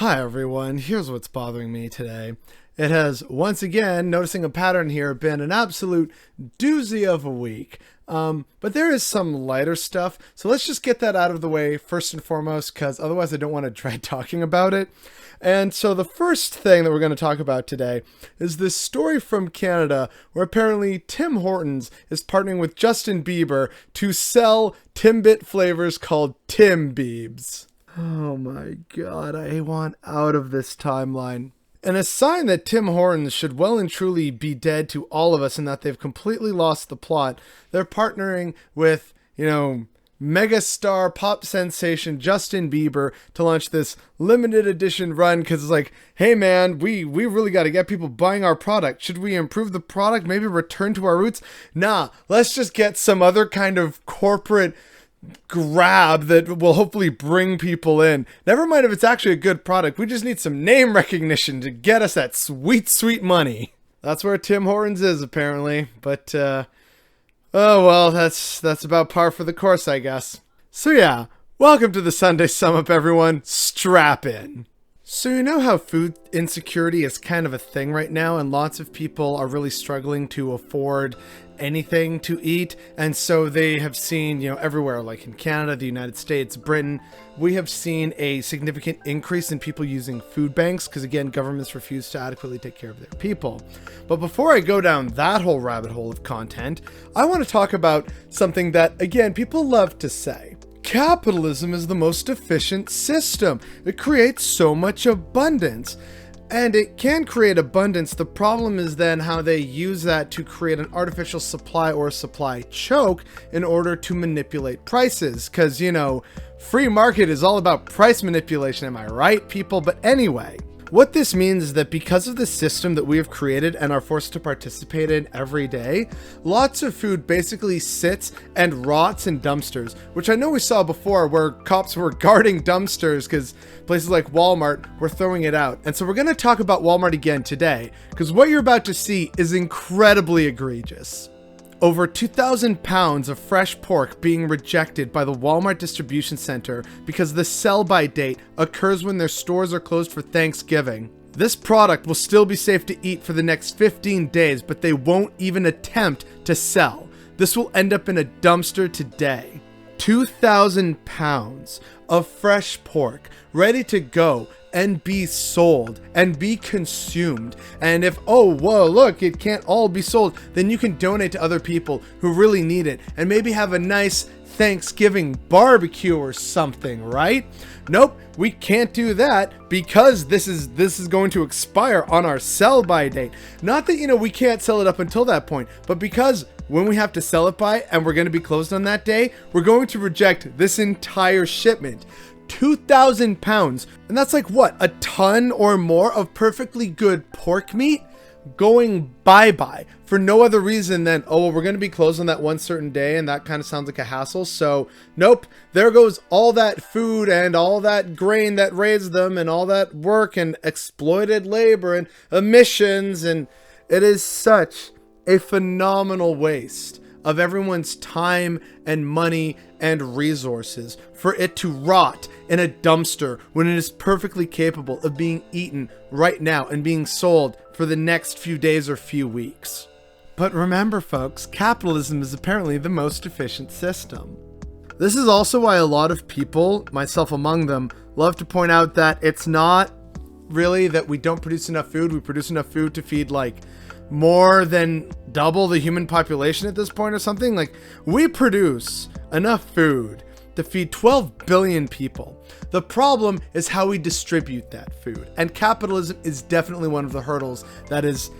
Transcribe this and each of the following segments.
Hi everyone, here's what's bothering me today. It has, once again, noticing a pattern here, been an absolute doozy of a week. But there is some lighter stuff, so let's just get that out of the way first and foremost, because otherwise I don't want to dread talking about it. And so the first thing that we're going to talk about today is this story from Canada where apparently Tim Hortons is partnering with Justin Bieber to sell Timbit flavors called Tim Biebs. Oh my god, I want out of this timeline. And a sign that Tim Hortons should well and truly be dead to all of us and that they've completely lost the plot. They're partnering with, megastar pop sensation Justin Bieber to launch this limited edition run because it's like, hey man, we really got to get people buying our product. Should we improve the product? Maybe return to our roots? Nah, let's just get some other kind of corporate grab that will hopefully bring people in. Never mind if it's actually a good product. We just need some name recognition to get us that sweet, sweet money. That's where Tim Hortons is apparently. But, oh well, that's about par for the course, I guess. So yeah, welcome to the Sunday Sum Up, everyone. Strap in. So you know how food insecurity is kind of a thing right now, and lots of people are really struggling to afford anything to eat, and so they have seen, everywhere, like in Canada, the United States, Britain, we have seen a significant increase in people using food banks because, again, governments refuse to adequately take care of their people. But before I go down that whole rabbit hole of content, I want to talk about something that, again, people love to say. Capitalism is the most efficient system. It creates so much abundance. And it can create abundance. The problem is then how they use that to create an artificial supply or a supply choke in order to manipulate prices. Because, free market is all about price manipulation. Am I right, people? But anyway, what this means is that because of the system that we have created and are forced to participate in every day, lots of food basically sits and rots in dumpsters, which I know we saw before where cops were guarding dumpsters because places like Walmart were throwing it out. And so we're going to talk about Walmart again today because what you're about to see is incredibly egregious. Over 2,000 pounds of fresh pork being rejected by the Walmart distribution center because the sell-by date occurs when their stores are closed for Thanksgiving. This product will still be safe to eat for the next 15 days, but they won't even attempt to sell. This will end up in a dumpster today. 2,000 pounds of fresh pork ready to go and be sold and be consumed. And if, oh, whoa, look, it can't all be sold, then you can donate to other people who really need it and maybe have a nice Thanksgiving barbecue or something, right? Nope, we can't do that because this is going to expire on our sell-by date. Not that, we can't sell it up until that point, but because when we have to sell it by and we're going to be closed on that day, we're going to reject this entire shipment. 2,000 pounds. And that's like what? A ton or more of perfectly good pork meat going bye-bye for no other reason than, oh, well, we're going to be closed on that one certain day and that kind of sounds like a hassle. So nope, there goes all that food and all that grain that raised them and all that work and exploited labor and emissions. And it is such a phenomenal waste of everyone's time and money and resources for it to rot in a dumpster when it is perfectly capable of being eaten right now and being sold for the next few days or few weeks. But remember, folks, capitalism is apparently the most efficient system. This is also why a lot of people, myself among them, love to point out that it's not really that we don't produce enough food. We produce enough food to feed more than double the human population at this point or something. We produce enough food to feed 12 billion people. The problem is how we distribute that food. And capitalism is definitely one of the hurdles that is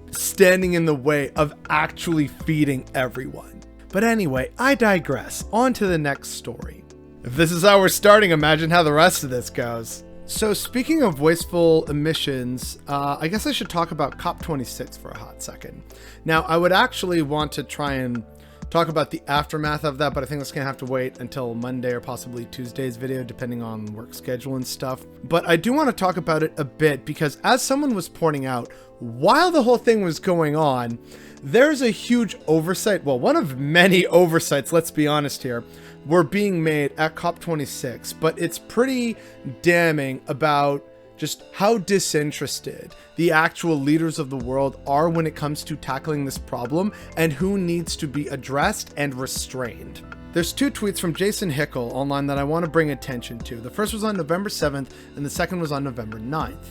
standing in the way of actually feeding everyone. But anyway, I digress. On to the next story. If this is how we're starting, imagine how the rest of this goes. So speaking of wasteful emissions, I guess I should talk about COP26 for a hot second. Now, I would actually want to try and talk about the aftermath of that, but I think that's going to have to wait until Monday or possibly Tuesday's video, depending on work schedule and stuff. But I do want to talk about it a bit because as someone was pointing out, while the whole thing was going on, there's a huge oversight. Well, one of many oversights, let's be honest here, were being made at COP26, but it's pretty damning about just how disinterested the actual leaders of the world are when it comes to tackling this problem and who needs to be addressed and restrained. There's two tweets from Jason Hickel online that I want to bring attention to. The first was on November 7th and the second was on November 9th.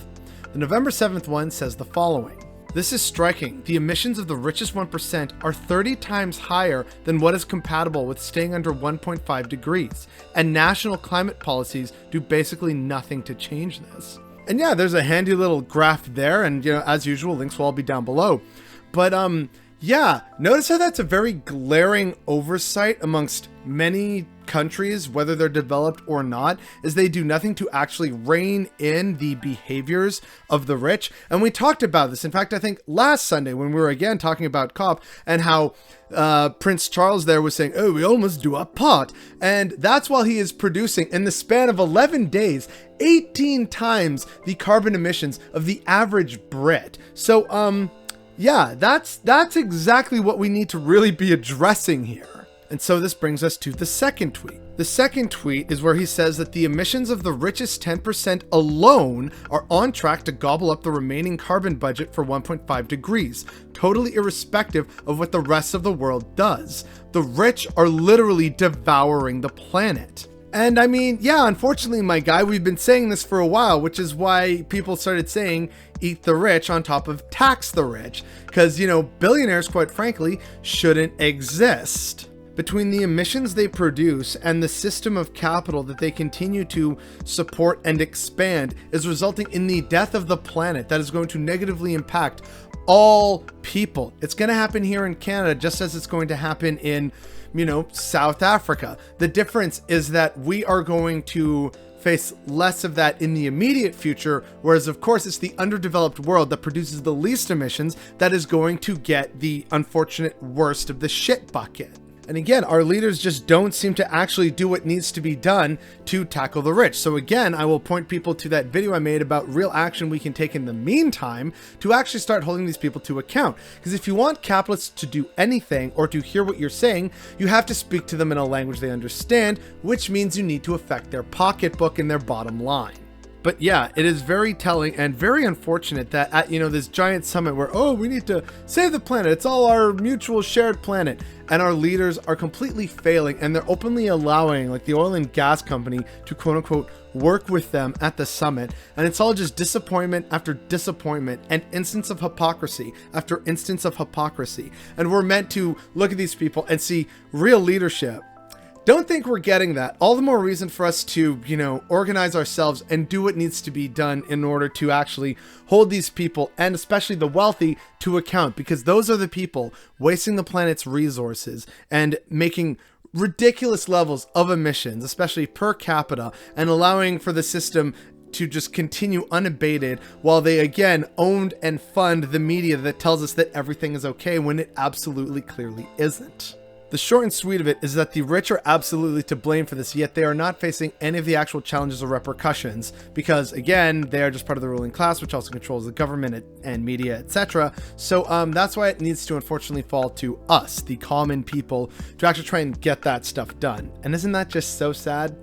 The November 7th one says the following. This is striking. The emissions of the richest 1% are 30 times higher than what is compatible with staying under 1.5 degrees, and national climate policies do basically nothing to change this. And yeah, there's a handy little graph there, and as usual, links will all be down below. But yeah, notice how that's a very glaring oversight amongst many countries, whether they're developed or not, is they do nothing to actually rein in the behaviors of the rich. And we talked about this, in fact, I think last Sunday when we were again talking about COP and how Prince Charles there was saying, oh, we almost do a pot. And that's while he is producing, in the span of 11 days, 18 times the carbon emissions of the average Brit. So, yeah, that's exactly what we need to really be addressing here. And so this brings us to the second tweet. The second tweet is where he says that the emissions of the richest 10% alone are on track to gobble up the remaining carbon budget for 1.5 degrees, totally irrespective of what the rest of the world does. The rich are literally devouring the planet. And I mean, yeah, unfortunately, my guy, we've been saying this for a while, which is why people started saying eat the rich on top of tax the rich. Because, billionaires, quite frankly, shouldn't exist. Between the emissions they produce and the system of capital that they continue to support and expand is resulting in the death of the planet that is going to negatively impact all people. It's going to happen here in Canada just as it's going to happen in, South Africa. The difference is that we are going to face less of that in the immediate future, whereas of course it's the underdeveloped world that produces the least emissions that is going to get the unfortunate worst of the shit bucket. And again, our leaders just don't seem to actually do what needs to be done to tackle the rich. So again, I will point people to that video I made about real action we can take in the meantime to actually start holding these people to account. Because if you want capitalists to do anything or to hear what you're saying, you have to speak to them in a language they understand, which means you need to affect their pocketbook and their bottom line. But yeah, it is very telling and very unfortunate that at, this giant summit where, oh, we need to save the planet. It's all our mutual shared planet. And our leaders are completely failing and they're openly allowing like the oil and gas company to quote unquote work with them at the summit. And it's all just disappointment after disappointment and instance of hypocrisy after instance of hypocrisy. And we're meant to look at these people and see real leadership. Don't think we're getting that. All the more reason for us to, organize ourselves and do what needs to be done in order to actually hold these people and especially the wealthy to account, because those are the people wasting the planet's resources and making ridiculous levels of emissions, especially per capita, and allowing for the system to just continue unabated while they again owned and fund the media that tells us that everything is okay when it absolutely clearly isn't. The short and sweet of it is that the rich are absolutely to blame for this, yet they are not facing any of the actual challenges or repercussions because, again, they are just part of the ruling class, which also controls the government and media, etc. So that's why it needs to unfortunately fall to us, the common people, to actually try and get that stuff done. And isn't that just so sad?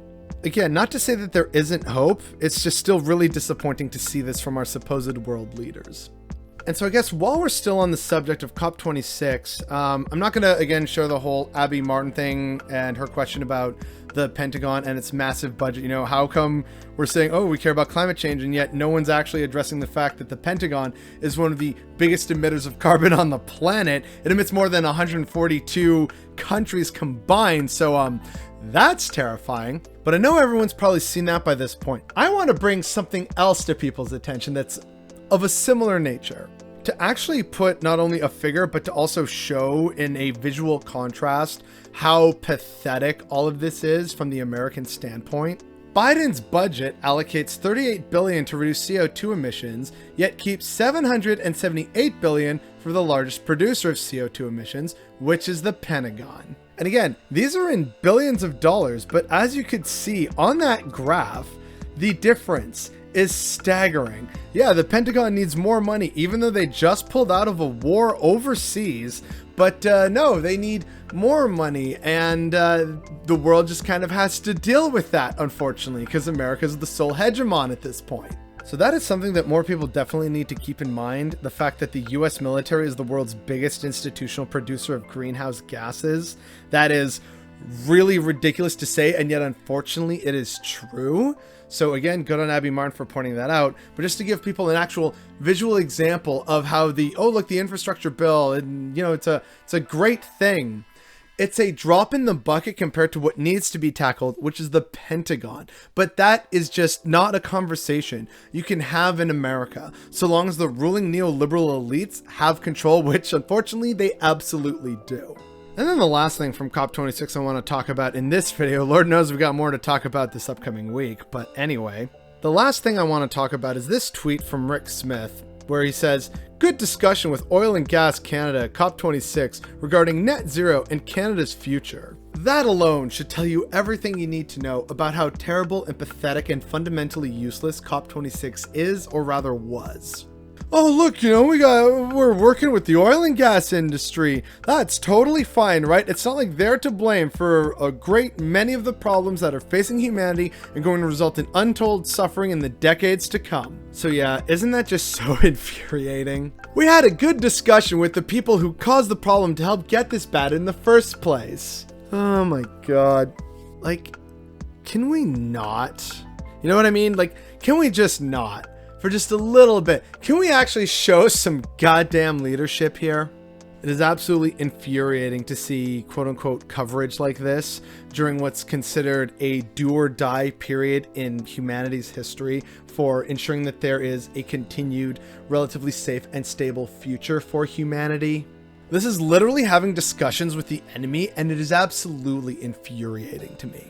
Again, not to say that there isn't hope, it's just still really disappointing to see this from our supposed world leaders. And so I guess while we're still on the subject of COP26, I'm not going to, again, show the whole Abby Martin thing and her question about the Pentagon and its massive budget. How come we're saying, oh, we care about climate change, and yet no one's actually addressing the fact that the Pentagon is one of the biggest emitters of carbon on the planet. It emits more than 142 countries combined. So that's terrifying. But I know everyone's probably seen that by this point. I want to bring something else to people's attention that's of a similar nature, to actually put not only a figure but to also show in a visual contrast how pathetic all of this is from the American standpoint. Biden's budget allocates $38 billion to reduce CO2 emissions, yet keeps $778 billion for the largest producer of CO2 emissions, which is the Pentagon. And again, these are in billions of dollars, but as you could see on that graph, the difference is staggering. Yeah, the Pentagon needs more money, even though they just pulled out of a war overseas. But no, they need more money, and the world just kind of has to deal with that, unfortunately, because America's the sole hegemon at this point. So that is something that more people definitely need to keep in mind. The fact that the US military is the world's biggest institutional producer of greenhouse gases. That is really ridiculous to say, and yet unfortunately it is true. So again, good on Abby Martin for pointing that out. But just to give people an actual visual example of how the, oh look, the infrastructure bill, and you know, it's a great thing. It's a drop in the bucket compared to what needs to be tackled, which is the Pentagon. But that is just not a conversation you can have in America, so long as the ruling neoliberal elites have control, which unfortunately they absolutely do. And then the last thing from COP26 I want to talk about in this video, Lord knows we've got more to talk about this upcoming week, but anyway. The last thing I want to talk about is this tweet from Rick Smith, where he says, "Good discussion with Oil and Gas Canada at COP26 regarding net zero and Canada's future." That alone should tell you everything you need to know about how terrible and pathetic and fundamentally useless COP26 is, or rather was. Oh look, you know, we're working with the oil and gas industry. That's totally fine, right? It's not like they're to blame for a great many of the problems that are facing humanity and going to result in untold suffering in the decades to come. So yeah, isn't that just so infuriating? We had a good discussion with the people who caused the problem to help get this bad in the first place. Oh my god. Like, can we not? You know what I mean? Like, can we just not? For just a little bit. Can we actually show some goddamn leadership here? It is absolutely infuriating to see quote-unquote coverage like this during what's considered a do-or-die period in humanity's history for ensuring that there is a continued, relatively safe and stable future for humanity. This is literally having discussions with the enemy, and it is absolutely infuriating to me.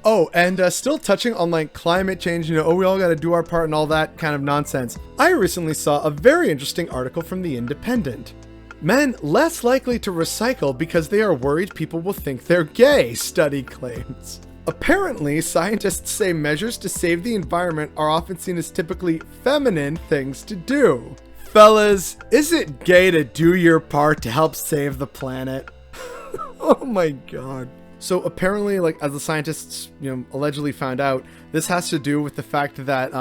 Oh, and still touching on like climate change, you know, oh, we all got to do our part and all that kind of nonsense. I recently saw a very interesting article from The Independent. Men less likely to recycle because they are worried people will think they're gay, study claims. Apparently, scientists say measures to save the environment are often seen as typically feminine things to do. Fellas, is it gay to do your part to help save the planet? Oh my god. So apparently, like, as the scientists, you know, allegedly found out, this has to do with the fact that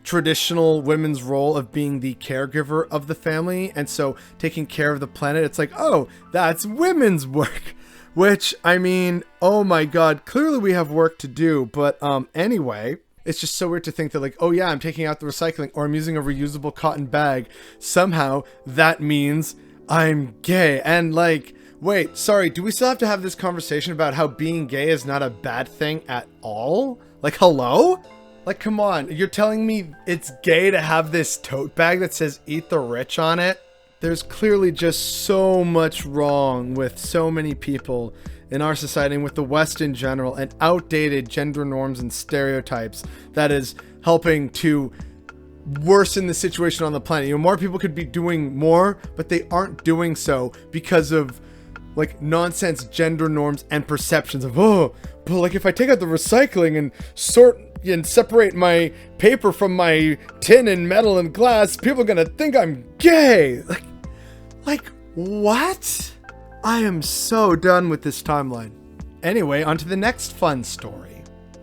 traditional women's role of being the caregiver of the family, and so taking care of the planet, it's like, oh, that's women's work. Which, I mean, oh my god, clearly we have work to do, but anyway, it's just so weird to think that like, oh yeah, I'm taking out the recycling, or I'm using a reusable cotton bag. Somehow, that means I'm gay, and like, wait, sorry, do we still have to have this conversation about how being gay is not a bad thing at all? Like, hello? Like, come on, you're telling me it's gay to have this tote bag that says "Eat the Rich" on it? There's clearly just so much wrong with so many people in our society and with the West in general, and outdated gender norms and stereotypes that is helping to worsen the situation on the planet. You know, more people could be doing more, but they aren't doing so because of like nonsense gender norms and perceptions of, oh, but like if I take out the recycling and sort and separate my paper from my tin and metal and glass, people are gonna think I'm gay. Like what? I am so done with this timeline. Anyway, on to the next fun story.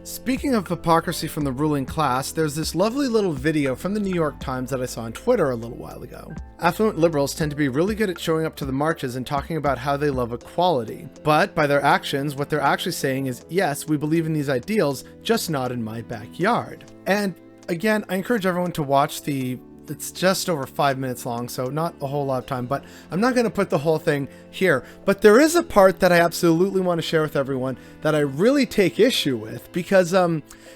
Speaking of hypocrisy from the ruling class, there's this lovely little video from the New York Times that I saw on Twitter a little while ago. Affluent liberals tend to be really good at showing up to the marches and talking about how they love equality. But by their actions, what they're actually saying is, yes, we believe in these ideals, just not in my backyard. And again, I encourage everyone to watch it's just over 5 minutes long, so not a whole lot of time, but I'm not going to put the whole thing here. But there is a part that I absolutely want to share with everyone that I really take issue with because,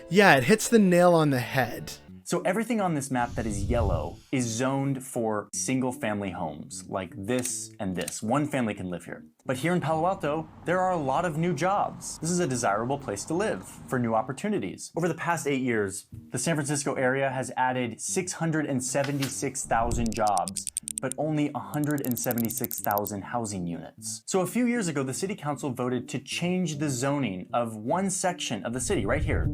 yeah, it hits the nail on the head. So everything on this map that is yellow is zoned for single-family homes, like this and this. One family can live here. But here in Palo Alto, there are a lot of new jobs. This is a desirable place to live for new opportunities. Over the past 8 years, the San Francisco area has added 676,000 jobs, but only 176,000 housing units. So a few years ago, the city council voted to change the zoning of one section of the city right here.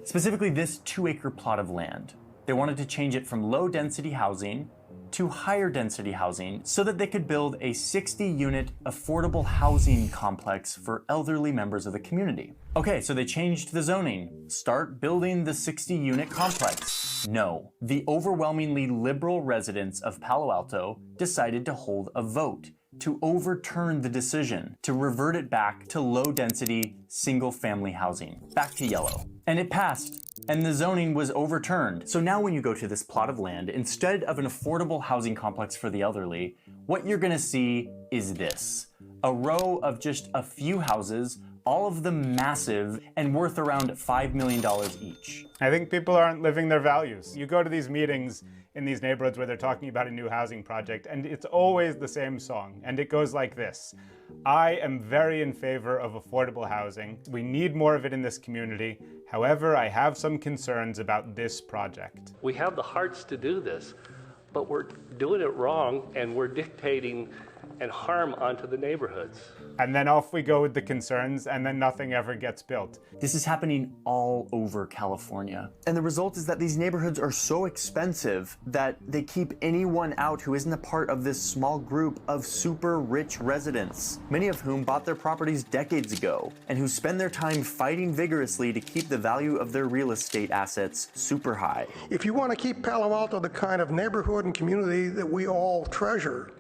Specifically this 2-acre plot of land. They wanted to change it from low density housing to higher density housing so that they could build a 60-unit affordable housing complex for elderly members of the community. Okay, so they changed the zoning. Start building the 60-unit complex. No, the overwhelmingly liberal residents of Palo Alto decided to hold a vote to overturn the decision, to revert it back to low-density, single-family housing, back to yellow. And it passed, and the zoning was overturned. So now when you go to this plot of land, instead of an affordable housing complex for the elderly, what you're gonna see is this: a row of just a few houses, all of them massive and worth around $5 million each. I think people aren't living their values. You go to these meetings in these neighborhoods where they're talking about a new housing project, and it's always the same song, and it goes like this: I am very in favor of affordable housing. We need more of it in this community. However, I have some concerns about this project. We have the hearts to do this, but we're doing it wrong, and we're dictating and harm onto the neighborhoods. And then off we go with the concerns, and then nothing ever gets built. This is happening all over California. And the result is that these neighborhoods are so expensive that they keep anyone out who isn't a part of this small group of super rich residents, many of whom bought their properties decades ago, and who spend their time fighting vigorously to keep the value of their real estate assets super high. If you want to keep Palo Alto the kind of neighborhood and community that we all treasure,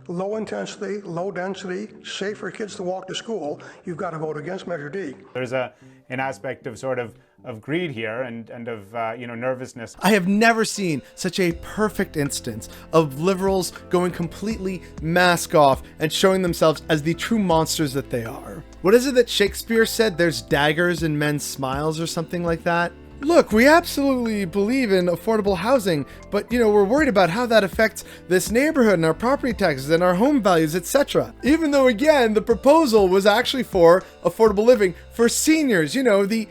low intensity, low density, safe for kids to walk to school, you've got to vote against Measure D. There's an aspect of sort of greed here and of nervousness. I have never seen such a perfect instance of liberals going completely mask off and showing themselves as the true monsters that they are. What is it that Shakespeare said? There's daggers in men's smiles or something like that? Look, we absolutely believe in affordable housing, but we're worried about how that affects this neighborhood and our property taxes and our home values, etc. Even though, again, the proposal was actually for affordable living for seniors, the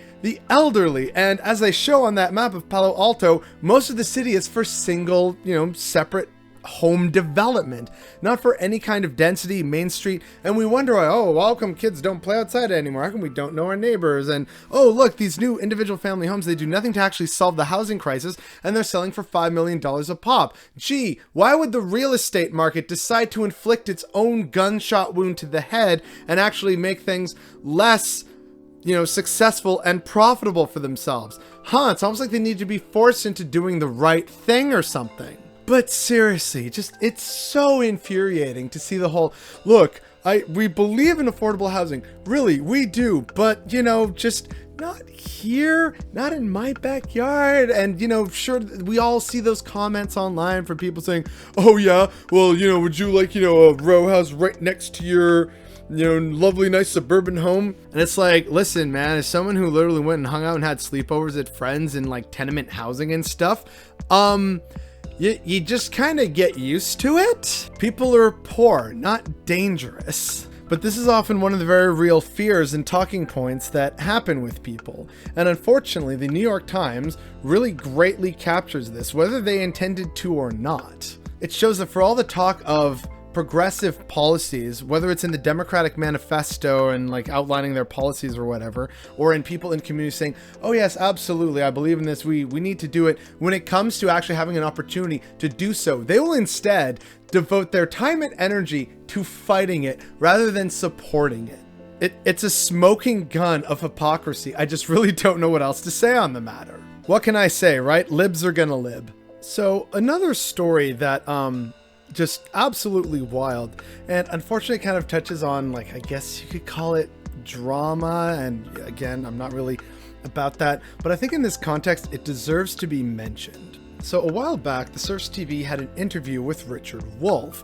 elderly. And as they show on that map of Palo Alto, most of the city is for single, separate home development, not for any kind of density, Main Street. And we wonder, how come kids don't play outside anymore? How come we don't know our neighbors? And look, these new individual family homes, they do nothing to actually solve the housing crisis, and they're selling for $5 million a pop. Gee, why would the real estate market decide to inflict its own gunshot wound to the head and actually make things less successful and profitable for themselves? It's almost like they need to be forced into doing the right thing or something. But seriously, it's so infuriating to see the whole, look, we believe in affordable housing. Really, we do. But, just not here, not in my backyard. And, sure, we all see those comments online from people saying, oh, yeah, well, would you like, a row house right next to your, lovely, nice suburban home? And it's like, listen, man, as someone who literally went and hung out and had sleepovers at friends in like tenement housing and stuff, you just kind of get used to it. People are poor, not dangerous. But this is often one of the very real fears and talking points that happen with people. And unfortunately, the New York Times really greatly captures this, whether they intended to or not. It shows that for all the talk of progressive policies, whether it's in the Democratic Manifesto and like outlining their policies or whatever, or in people in communities saying, oh yes, absolutely, I believe in this, we need to do it. When it comes to actually having an opportunity to do so, they will instead devote their time and energy to fighting it rather than supporting it. It's a smoking gun of hypocrisy. I just really don't know what else to say on the matter. What can I say, right? Libs are gonna lib. So another story that just absolutely wild, and unfortunately kind of touches on, like, I guess you could call it drama, and again, I'm not really about that, but I think in this context it deserves to be mentioned. So a while back, the Source TV had an interview with Richard Wolff,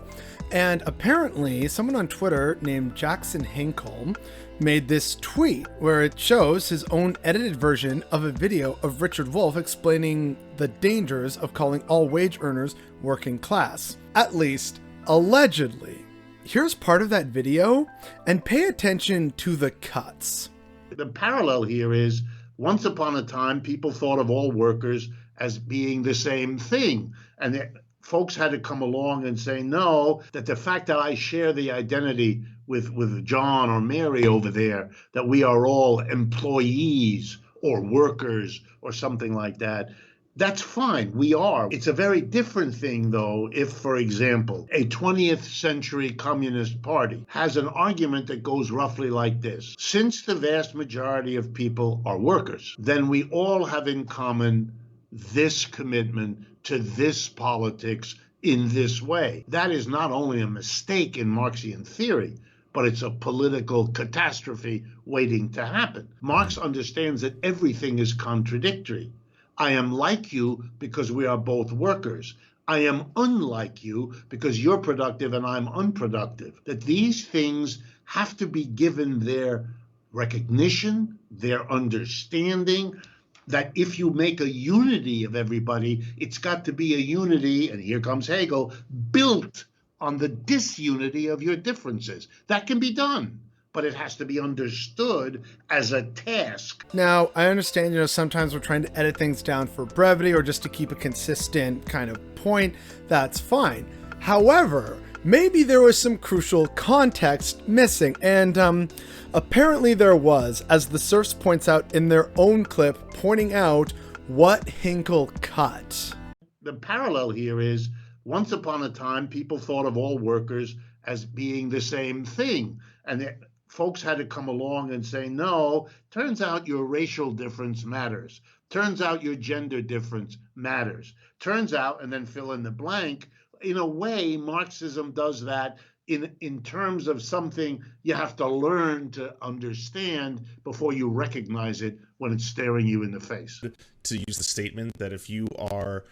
and apparently someone on Twitter named Jackson Hinkle made this tweet where it shows his own edited version of a video of Richard Wolff explaining the dangers of calling all wage earners working class. At least, allegedly. Here's part of that video, and pay attention to the cuts. The parallel here is, once upon a time, people thought of all workers as being the same thing. And folks had to come along and say, no, that the fact that I share the identity with John or Mary over there, that we are all employees or workers or something like that, That's fine. We are. It's a very different thing, though, if, for example, a 20th century Communist Party has an argument that goes roughly like this. Since the vast majority of people are workers, then we all have in common this commitment to this politics in this way. That is not only a mistake in Marxian theory, but it's a political catastrophe waiting to happen. Marx understands that everything is contradictory. I am like you because we are both workers. I am unlike you because you're productive and I'm unproductive. That these things have to be given their recognition, their understanding, that if you make a unity of everybody, it's got to be a unity, and here comes Hegel, built on the disunity of your differences. That can be done, but it has to be understood as a task. Now, I understand, sometimes we're trying to edit things down for brevity or just to keep a consistent kind of point. That's fine. However, maybe there was some crucial context missing, and apparently there was, as the Serfs points out in their own clip, pointing out what Hinkle cut. The parallel here is, once upon a time, people thought of all workers as being the same thing, and folks had to come along and say, no, turns out your racial difference matters. Turns out your gender difference matters. Turns out, and then fill in the blank. In a way, Marxism does that in terms of something you have to learn to understand before you recognize it when it's staring you in the face. To use the statement that if you are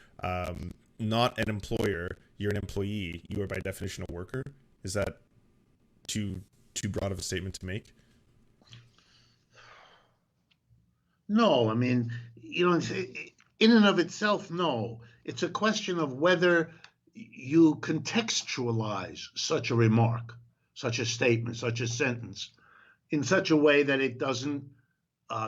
not an employer, you're an employee, you are by definition a worker. Is that too broad of a statement to make? No, I mean, in and of itself, no. It's a question of whether you contextualize such a remark, such a statement, such a sentence, in such a way that it doesn't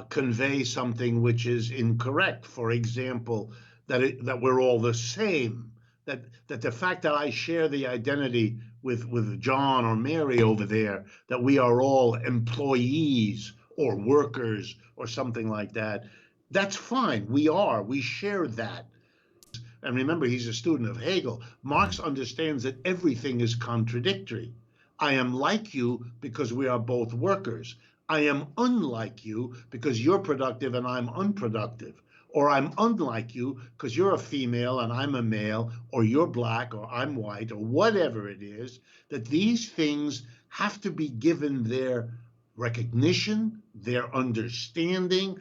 convey something which is incorrect. For example, that we're all the same, that the fact that I share the identity with John or Mary over there, that we are all employees or workers or something like that, that's fine. We share that. And remember, he's a student of Hegel. Marx understands that everything is contradictory. I am like you because we are both workers. I am unlike you because you're productive and I'm unproductive. Or I'm unlike you because you're a female and I'm a male, or you're black or I'm white, or whatever it is, that these things have to be given their recognition, their understanding,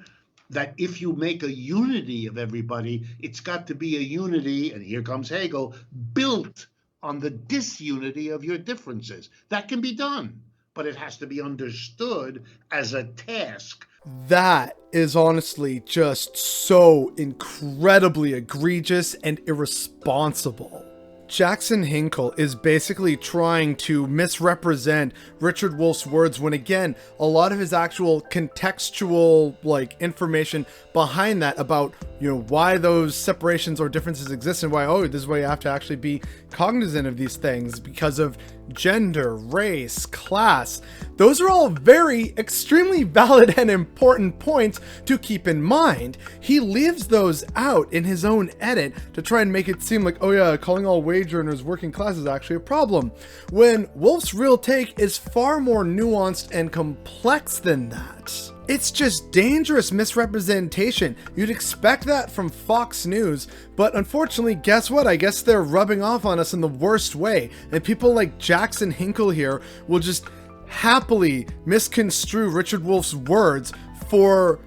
that if you make a unity of everybody, it's got to be a unity, and here comes Hegel, built on the disunity of your differences. That can be done, but it has to be understood as a task. That is honestly just so incredibly egregious and irresponsible. Jackson Hinkle is basically trying to misrepresent Richard Wolff's words when, again, a lot of his actual contextual information behind that about why those separations or differences exist, and why this is why you have to actually be cognizant of these things because of gender, race, class. Those are all very extremely valid and important points to keep in mind. He leaves those out in his own edit to try and make it seem like, calling all wage earners working class is actually a problem, when Wolff's real take is far more nuanced and complex than that. It's just dangerous misrepresentation. You'd expect that from Fox News, but unfortunately, guess what? I guess they're rubbing off on us in the worst way, and people like Jackson Hinkle here will just happily misconstrue Richard Wolff's words for,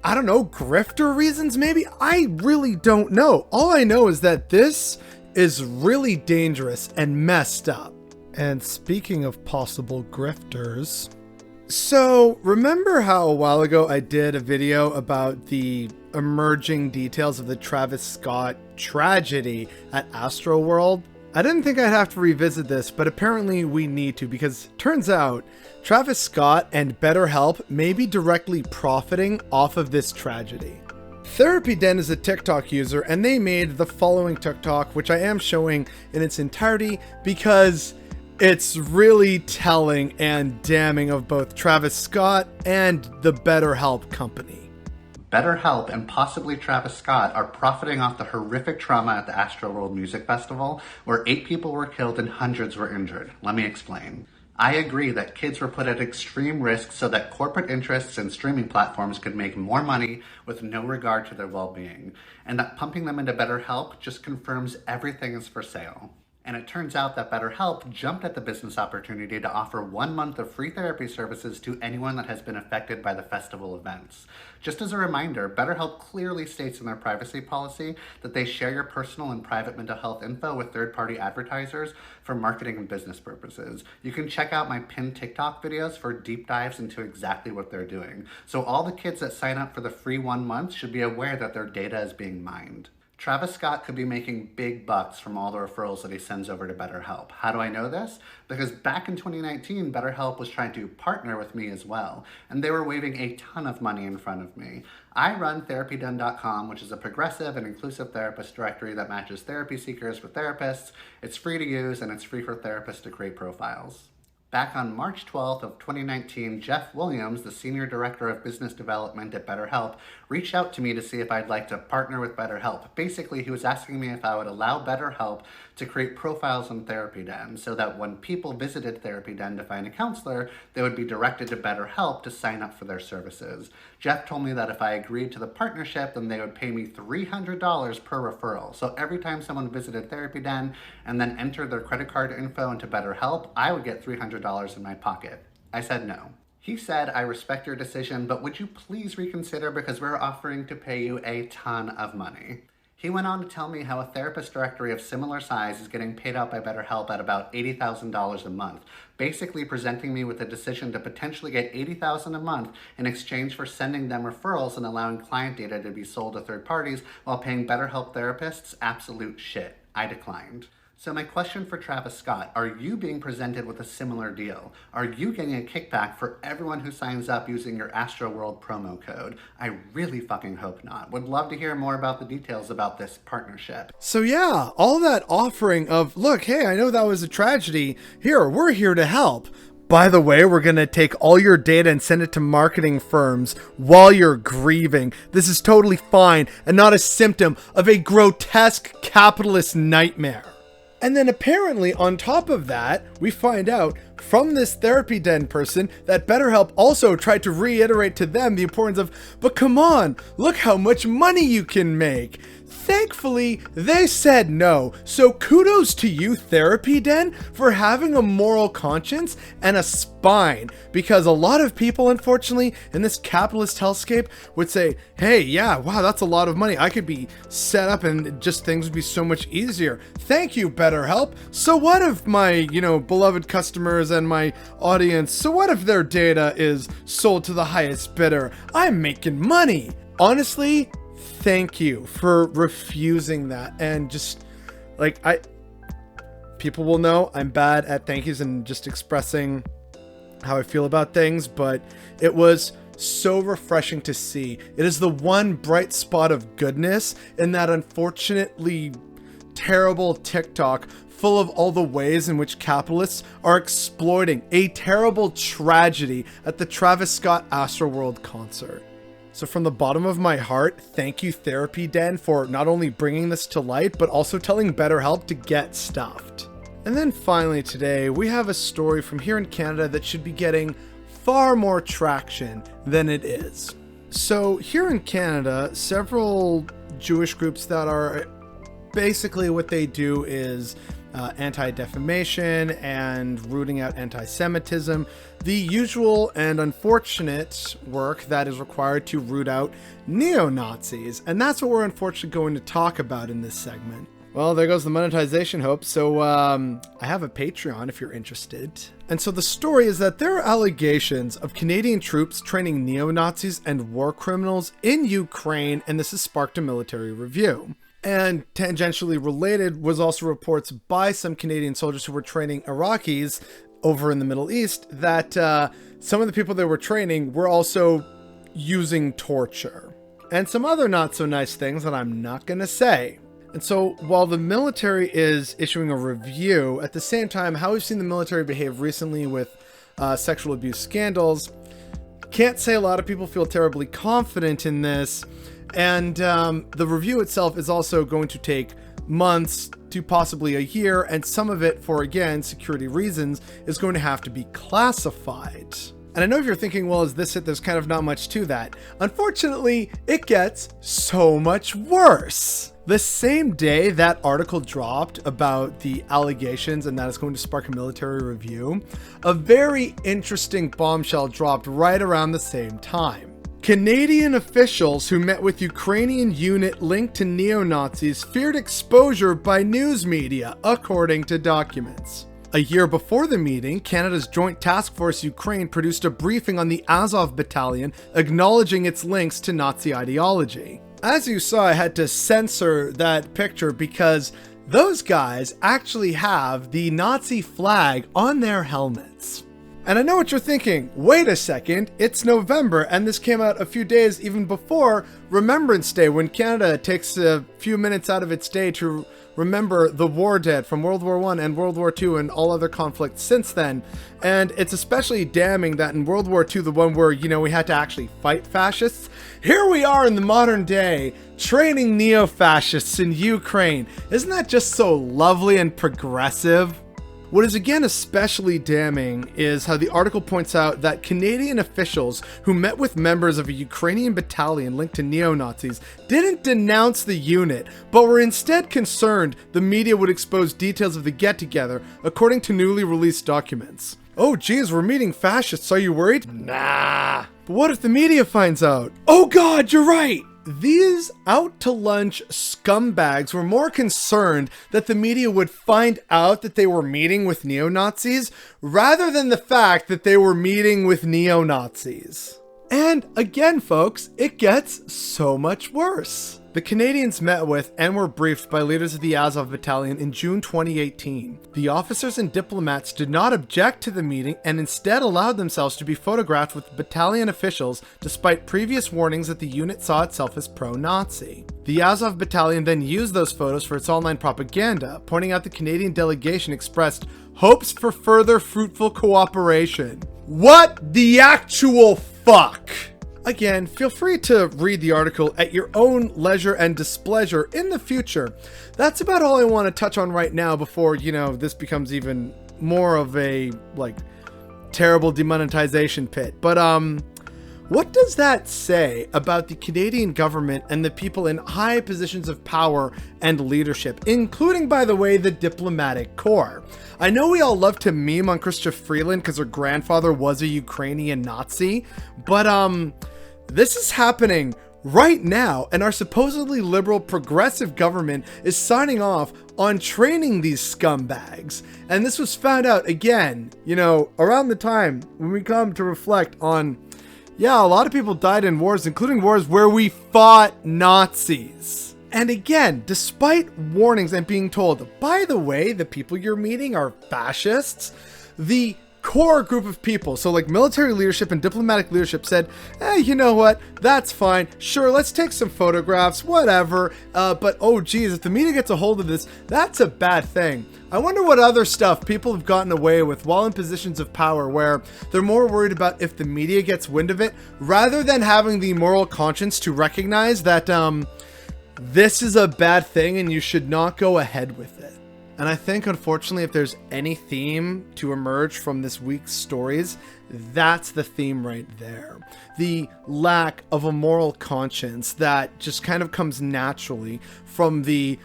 I don't know, grifter reasons maybe? I really don't know. All I know is that this is really dangerous and messed up. And speaking of possible grifters, so remember how a while ago I did a video about the emerging details of the Travis Scott tragedy at Astroworld? I didn't think I'd have to revisit this, but apparently we need to, because turns out Travis Scott and BetterHelp may be directly profiting off of this tragedy. Therapy Den is a TikTok user, and they made the following TikTok, which I am showing in its entirety because it's really telling and damning of both Travis Scott and the BetterHelp company. BetterHelp and possibly Travis Scott are profiting off the horrific trauma at the Astroworld Music Festival, where 8 people were killed and hundreds were injured. Let me explain. I agree that kids were put at extreme risk so that corporate interests and streaming platforms could make more money with no regard to their well-being, and that pumping them into BetterHelp just confirms everything is for sale. And it turns out that BetterHelp jumped at the business opportunity to offer 1 month of free therapy services to anyone that has been affected by the festival events. Just as a reminder, BetterHelp clearly states in their privacy policy that they share your personal and private mental health info with third-party advertisers for marketing and business purposes. You can check out my pinned TikTok videos for deep dives into exactly what they're doing. So all the kids that sign up for the free 1 month should be aware that their data is being mined. Travis Scott could be making big bucks from all the referrals that he sends over to BetterHelp. How do I know this? Because back in 2019, BetterHelp was trying to partner with me as well, and they were waving a ton of money in front of me. I run therapydone.com, which is a progressive and inclusive therapist directory that matches therapy seekers with therapists. It's free to use, and it's free for therapists to create profiles. Back on March 12th of 2019, Jeff Williams, the Senior Director of Business Development at BetterHelp, reached out to me to see if I'd like to partner with BetterHelp. Basically, he was asking me if I would allow BetterHelp to create profiles on TherapyDen so that when people visited TherapyDen to find a counselor, they would be directed to BetterHelp to sign up for their services. Jeff told me that if I agreed to the partnership, then they would pay me $300 per referral. So every time someone visited TherapyDen and then entered their credit card info into BetterHelp, I would get $300 in my pocket. I said no. He said, I respect your decision, but would you please reconsider because we're offering to pay you a ton of money. He went on to tell me how a therapist directory of similar size is getting paid out by BetterHelp at about $80,000 a month, basically presenting me with a decision to potentially get $80,000 a month in exchange for sending them referrals and allowing client data to be sold to third parties while paying BetterHelp therapists absolute shit. I declined. So my question for Travis Scott, are you being presented with a similar deal? Are you getting a kickback for everyone who signs up using your Astroworld promo code? I really fucking hope not. Would love to hear more about the details about this partnership. So yeah, all that offering of, look, hey, I know that was a tragedy. Here, we're here to help. By the way, we're going to take all your data and send it to marketing firms while you're grieving. This is totally fine and not a symptom of a grotesque capitalist nightmare. And then apparently on top of that, we find out from this TherapyDen person that BetterHelp also tried to reiterate to them the importance of, but come on, look how much money you can make. Thankfully, they said no. So kudos to you, TherapyDen, for having a moral conscience and a spine. Because a lot of people, unfortunately, in this capitalist hellscape would say, hey, yeah, wow, that's a lot of money. I could be set up and just things would be so much easier. Thank you, BetterHelp. So what if my, beloved customers and my audience, so what if their data is sold to the highest bidder? I'm making money. Honestly, thank you for refusing that. And just people will know I'm bad at thank yous and just expressing how I feel about things, but it was so refreshing to see. It is the one bright spot of goodness in that unfortunately terrible TikTok full of all the ways in which capitalists are exploiting a terrible tragedy at the Travis Scott Astroworld concert. So from the bottom of my heart, thank you, TherapyDen, for not only bringing this to light, but also telling BetterHelp to get stuffed. And then finally today, we have a story from here in Canada that should be getting far more traction than it is. So here in Canada, several Jewish groups that are basically what they do is anti-defamation and rooting out anti-Semitism, the usual and unfortunate work that is required to root out neo-Nazis. And that's what we're unfortunately going to talk about in this segment. Well, there goes the monetization hope. So I have a Patreon if you're interested. And so the story is that there are allegations of Canadian troops training neo-Nazis and war criminals in Ukraine, and this has sparked a military review. And tangentially related was also reports by some Canadian soldiers who were training Iraqis over in the Middle East that some of the people they were training were also using torture and some other not so nice things that I'm not going to say. And so while the military is issuing a review, at the same time, how we've seen the military behave recently with sexual abuse scandals, Can't say a lot of people feel terribly confident in this, and the review itself is also going to take months to possibly a year, and some of it, for again security reasons, is going to have to be classified. And I know if you're thinking, well, is this it? There's kind of not much to that. Unfortunately, it gets so much worse. The same day that article dropped about the allegations and that it's going to spark a military review, a very interesting bombshell dropped right around the same time. Canadian officials who met with Ukrainian unit linked to neo-Nazis feared exposure by news media, according to documents. A year before the meeting, Canada's Joint Task Force Ukraine produced a briefing on the Azov Battalion acknowledging its links to Nazi ideology. As you saw, I had to censor that picture because those guys actually have the Nazi flag on their helmets. And I know what you're thinking, wait a second, it's November and this came out a few days even before Remembrance Day, when Canada takes a few minutes out of its day to remember the war dead from World War I and World War II and all other conflicts since then. And it's especially damning that in World War II, the one where, we had to actually fight fascists, here we are in the modern day training neo-fascists in Ukraine. Isn't that just so lovely and progressive? What is again especially damning is how the article points out that Canadian officials who met with members of a Ukrainian battalion linked to neo-Nazis didn't denounce the unit, but were instead concerned the media would expose details of the get-together, according to newly released documents. Oh geez, we're meeting fascists, are you worried? Nah. But what if the media finds out? Oh god, you're right! These out-to-lunch scumbags were more concerned that the media would find out that they were meeting with neo-Nazis rather than the fact that they were meeting with neo-Nazis. And again, folks, it gets so much worse. The Canadians met with and were briefed by leaders of the Azov Battalion in June 2018. The officers and diplomats did not object to the meeting and instead allowed themselves to be photographed with battalion officials despite previous warnings that the unit saw itself as pro-Nazi. The Azov Battalion then used those photos for its online propaganda, pointing out the Canadian delegation expressed hopes for further fruitful cooperation. What the actual fuck? Again, feel free to read the article at your own leisure and displeasure in the future. That's about all I want to touch on right now before, this becomes even more of a, terrible demonetization pit. But, what does that say about the Canadian government and the people in high positions of power and leadership, including, by the way, the diplomatic corps? I know we all love to meme on Chrystia Freeland because her grandfather was a Ukrainian Nazi, but, this is happening right now, and our supposedly liberal progressive government is signing off on training these scumbags. And this was found out again, around the time when we come to reflect on, a lot of people died in wars, including wars where we fought Nazis. And again, despite warnings and being told, by the way, the people you're meeting are fascists, the core group of people, so military leadership and diplomatic leadership, said, you know what, that's fine, sure, let's take some photographs, whatever, but oh geez, if the media gets a hold of this, that's a bad thing. I wonder what other stuff people have gotten away with while in positions of power where they're more worried about if the media gets wind of it rather than having the moral conscience to recognize that this is a bad thing and you should not go ahead with it. And I think, unfortunately, if there's any theme to emerge from this week's stories, that's the theme right there. The lack of a moral conscience that just kind of comes naturally from the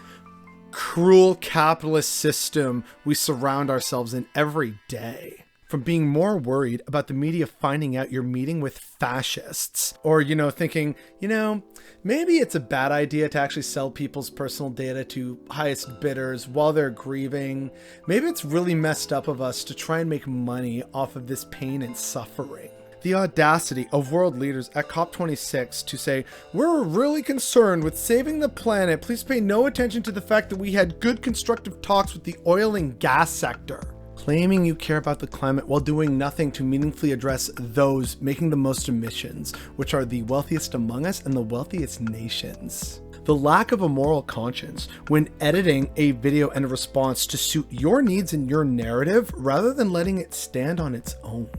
cruel capitalist system we surround ourselves in every day. From being more worried about the media finding out you're meeting with fascists, or, thinking, maybe it's a bad idea to actually sell people's personal data to highest bidders while they're grieving. Maybe it's really messed up of us to try and make money off of this pain and suffering. The audacity of world leaders at COP26 to say, we're really concerned with saving the planet. Please pay no attention to the fact that we had good constructive talks with the oil and gas sector. Claiming you care about the climate while doing nothing to meaningfully address those making the most emissions, which are the wealthiest among us and the wealthiest nations. The lack of a moral conscience when editing a video and a response to suit your needs and your narrative rather than letting it stand on its own.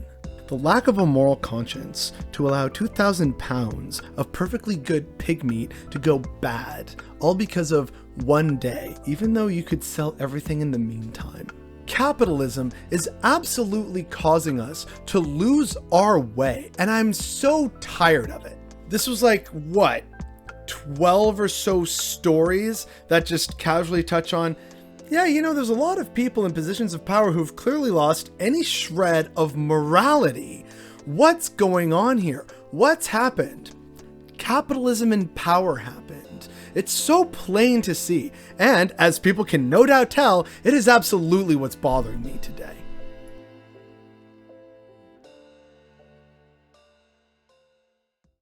The lack of a moral conscience to allow 2,000 pounds of perfectly good pig meat to go bad, all because of one day, even though you could sell everything in the meantime. Capitalism is absolutely causing us to lose our way, and I'm so tired of it. This was like, what, 12 or so stories that just casually touch on, yeah, you know, there's a lot of people in positions of power who've clearly lost any shred of morality. What's going on here? What's happened? Capitalism and power happened. It's so plain to see. And as people can no doubt tell, it is absolutely what's bothering me today.